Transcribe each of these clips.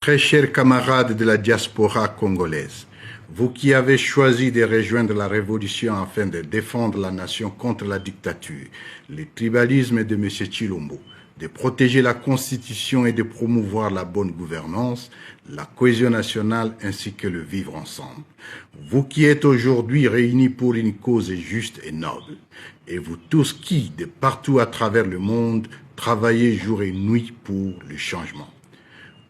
Très chers camarades de la diaspora congolaise, vous qui avez choisi de rejoindre la révolution afin de défendre la nation contre la dictature, le tribalisme de M. Tshilombo, de protéger la Constitution et de promouvoir la bonne gouvernance, la cohésion nationale ainsi que le vivre ensemble. Vous qui êtes aujourd'hui réunis pour une cause juste et noble, et vous tous qui, de partout à travers le monde, travaillez jour et nuit pour le changement.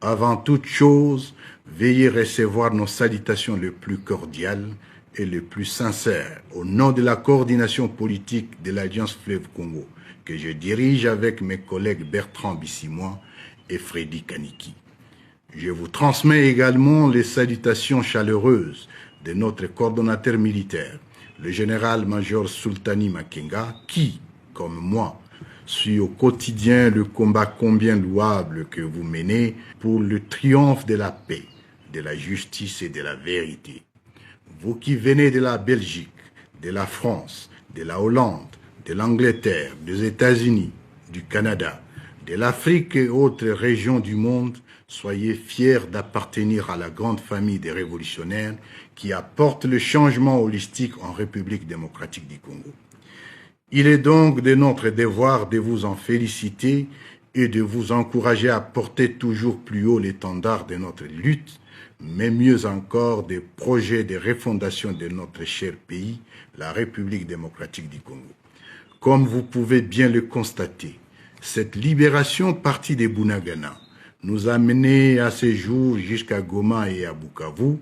Avant toute chose, veuillez recevoir nos salutations les plus cordiales et les plus sincères au nom de la coordination politique de l'Alliance Fleuve Congo que je dirige avec mes collègues Bertrand Bissimois et Freddy Kaniki. Je vous transmets également les salutations chaleureuses de notre coordonnateur militaire, le général-major Sultani Makenga, qui, comme moi, suit au quotidien le combat combien louable que vous menez pour le triomphe de la paix, de la justice et de la vérité. Vous qui venez de la Belgique, de la France, de la Hollande, de l'Angleterre, des États-Unis, du Canada, de l'Afrique et autres régions du monde, soyez fiers d'appartenir à la grande famille des révolutionnaires qui apportent le changement holistique en République démocratique du Congo. Il est donc de notre devoir de vous en féliciter et de vous encourager à porter toujours plus haut l'étendard de notre lutte, mais mieux encore des projets de refondation de notre cher pays, la République démocratique du Congo. Comme vous pouvez bien le constater, cette libération partie de Bunagana nous a menés à ce jour jusqu'à Goma et à Bukavu,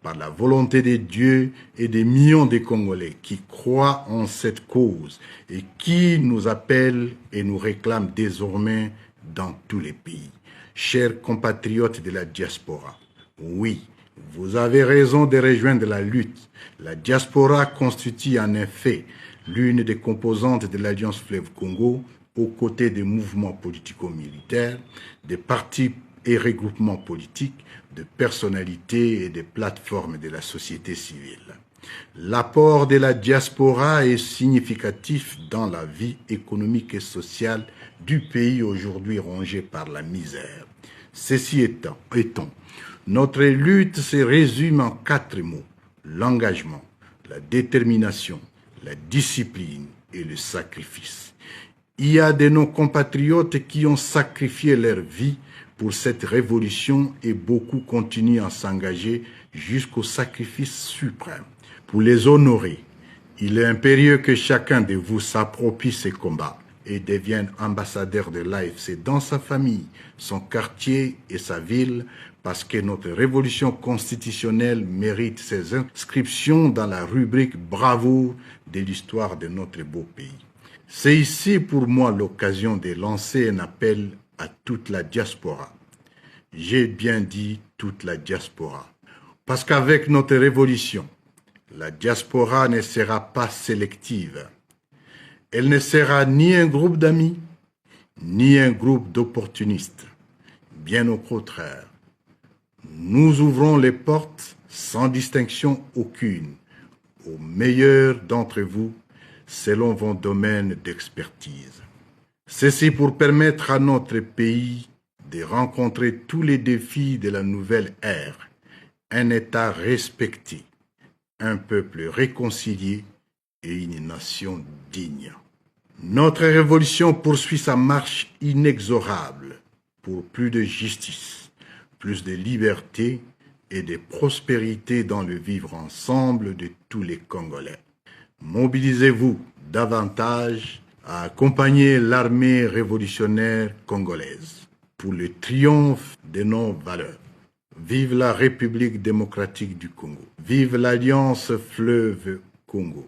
par la volonté de Dieu et des millions de Congolais qui croient en cette cause et qui nous appellent et nous réclament désormais dans tous les pays. Chers compatriotes de la diaspora, oui, vous avez raison de rejoindre la lutte. La diaspora constitue en effet l'une des composantes de l'Alliance Fleuve Congo aux côtés des mouvements politico-militaires, des partis et regroupements politiques, de personnalités et des plateformes de la société civile. L'apport de la diaspora est significatif dans la vie économique et sociale du pays aujourd'hui rongé par la misère. Ceci étant, notre lutte se résume en 4 mots: l'engagement, la détermination, la discipline et le sacrifice. Il y a de nos compatriotes qui ont sacrifié leur vie pour cette révolution et beaucoup continuent à s'engager jusqu'au sacrifice suprême. Pour les honorer, il est impérieux que chacun de vous s'approprie ces combats et devienne ambassadeur de l'AFC dans sa famille, son quartier et sa ville, parce que notre révolution constitutionnelle mérite ses inscriptions dans la rubrique bravoure de l'histoire de notre beau pays. C'est ici pour moi l'occasion de lancer un appel à toute la diaspora. J'ai bien dit toute la diaspora. Parce qu'avec notre révolution, la diaspora ne sera pas sélective. Elle ne sera ni un groupe d'amis, ni un groupe d'opportunistes. Bien au contraire, nous ouvrons les portes sans distinction aucune aux meilleurs d'entre vous selon vos domaines d'expertise. Ceci pour permettre à notre pays de rencontrer tous les défis de la nouvelle ère, un État respecté, un peuple réconcilié et une nation digne. Notre révolution poursuit sa marche inexorable pour plus de justice, plus de liberté et de prospérité dans le vivre ensemble de tous les Congolais. Mobilisez-vous davantage à accompagner l'armée révolutionnaire congolaise pour le triomphe de nos valeurs. Vive la République démocratique du Congo. Vive l'Alliance Fleuve Congo.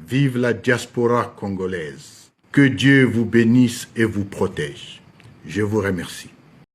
Vive la diaspora congolaise. Que Dieu vous bénisse et vous protège. Je vous remercie.